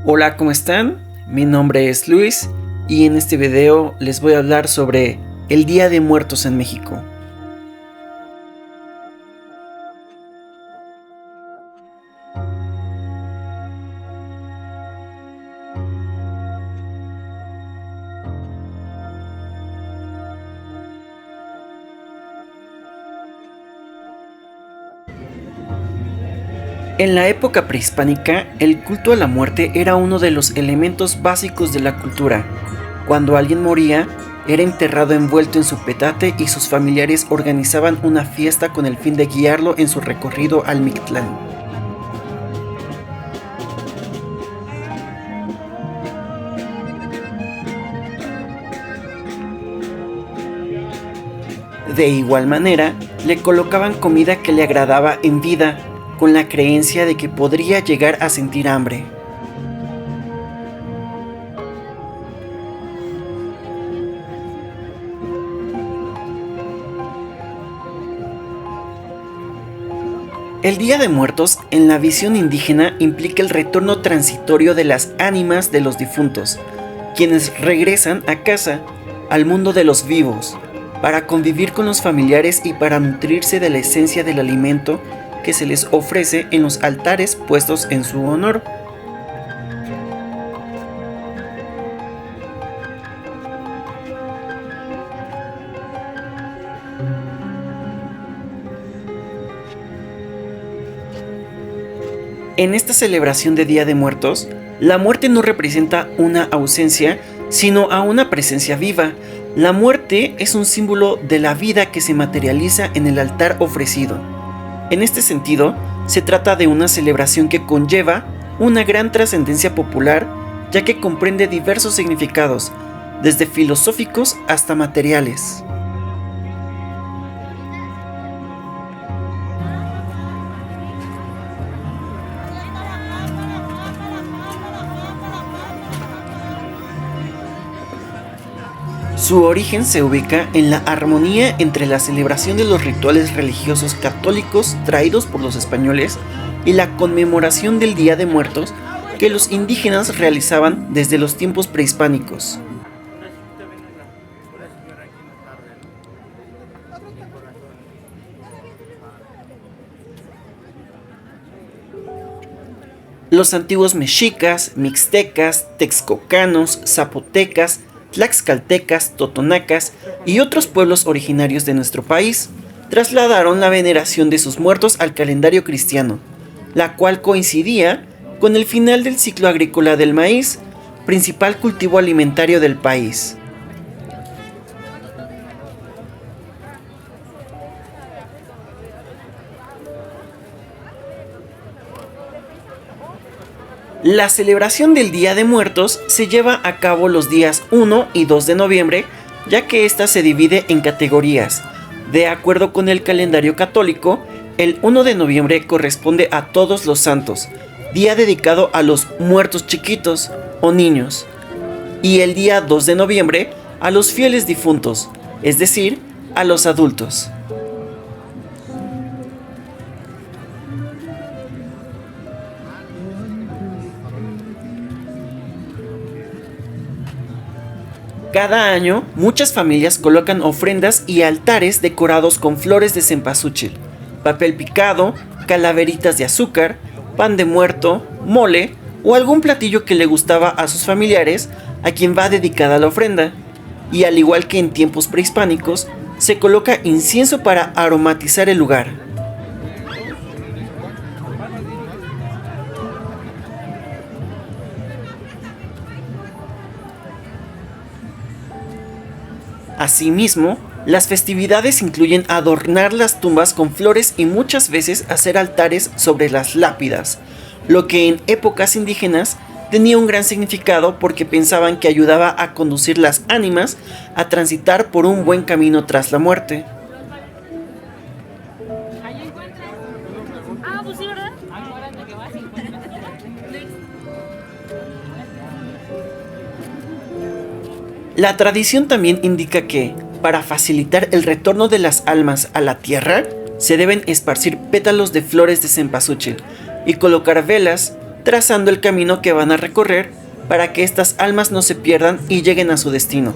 Hola, ¿cómo están? Mi nombre es Luis y en este video les voy a hablar sobre el Día de Muertos en México. En la época prehispánica, el culto a la muerte era uno de los elementos básicos de la cultura. Cuando alguien moría, era enterrado envuelto en su petate y sus familiares organizaban una fiesta con el fin de guiarlo en su recorrido al Mictlán. De igual manera, le colocaban comida que le agradaba en vida, con la creencia de que podría llegar a sentir hambre. El Día de Muertos en la visión indígena implica el retorno transitorio de las ánimas de los difuntos, quienes regresan a casa, al mundo de los vivos, para convivir con los familiares y para nutrirse de la esencia del alimento que se les ofrece en los altares puestos en su honor. En esta celebración de Día de Muertos, la muerte no representa una ausencia, sino a una presencia viva. La muerte es un símbolo de la vida que se materializa en el altar ofrecido. En este sentido, se trata de una celebración que conlleva una gran trascendencia popular, ya que comprende diversos significados, desde filosóficos hasta materiales. Su origen se ubica en la armonía entre la celebración de los rituales religiosos católicos traídos por los españoles y la conmemoración del Día de Muertos que los indígenas realizaban desde los tiempos prehispánicos. Los antiguos mexicas, mixtecas, texcocanos, zapotecas, tlaxcaltecas, totonacas y otros pueblos originarios de nuestro país trasladaron la veneración de sus muertos al calendario cristiano, la cual coincidía con el final del ciclo agrícola del maíz, principal cultivo alimentario del país. La celebración del Día de Muertos se lleva a cabo los días 1 y 2 de noviembre, ya que ésta se divide en categorías. De acuerdo con el calendario católico, el 1 de noviembre corresponde a Todos los Santos, día dedicado a los muertos chiquitos o niños, y el día 2 de noviembre a los fieles difuntos, es decir, a los adultos. Cada año, muchas familias colocan ofrendas y altares decorados con flores de cempasúchil, papel picado, calaveritas de azúcar, pan de muerto, mole o algún platillo que le gustaba a sus familiares a quien va dedicada la ofrenda. Y al igual que en tiempos prehispánicos, se coloca incienso para aromatizar el lugar. Asimismo, las festividades incluyen adornar las tumbas con flores y muchas veces hacer altares sobre las lápidas, lo que en épocas indígenas tenía un gran significado porque pensaban que ayudaba a conducir las ánimas a transitar por un buen camino tras la muerte. La tradición también indica que, para facilitar el retorno de las almas a la tierra, se deben esparcir pétalos de flores de cempasúchil y colocar velas, trazando el camino que van a recorrer para que estas almas no se pierdan y lleguen a su destino.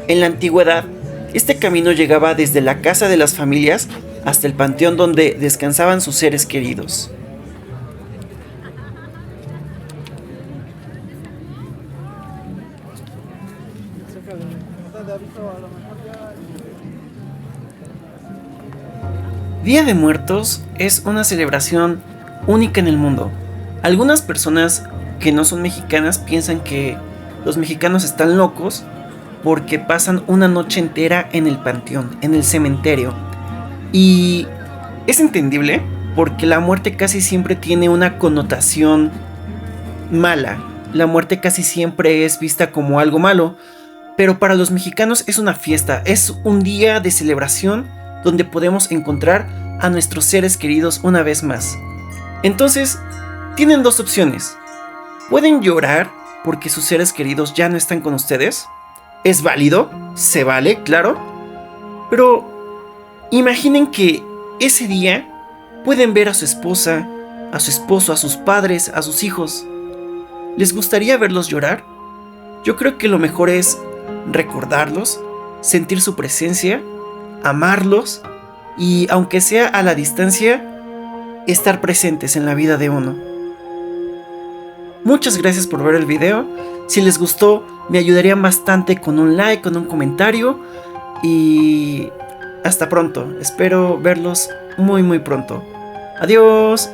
En la antigüedad, este camino llegaba desde la casa de las familias hasta el panteón donde descansaban sus seres queridos. Día de Muertos es una celebración única en el mundo. Algunas personas que no son mexicanas piensan que los mexicanos están locos porque pasan una noche entera en el panteón, en el cementerio. Y es entendible porque la muerte casi siempre tiene una connotación mala. La muerte casi siempre es vista como algo malo, pero para los mexicanos es una fiesta, es un día de celebración donde podemos encontrar a nuestros seres queridos una vez más. Entonces, tienen dos opciones. Pueden llorar porque sus seres queridos ya no están con ustedes. Es válido, se vale, claro. Pero imaginen que ese día pueden ver a su esposa, a su esposo, a sus padres, a sus hijos. ¿Les gustaría verlos llorar? Yo creo que lo mejor es recordarlos, sentir su presencia, amarlos y, aunque sea a la distancia, estar presentes en la vida de uno. Muchas gracias por ver el video. Si les gustó, me ayudarían bastante con un like, con un comentario. Y hasta pronto. Espero verlos muy pronto. Adiós.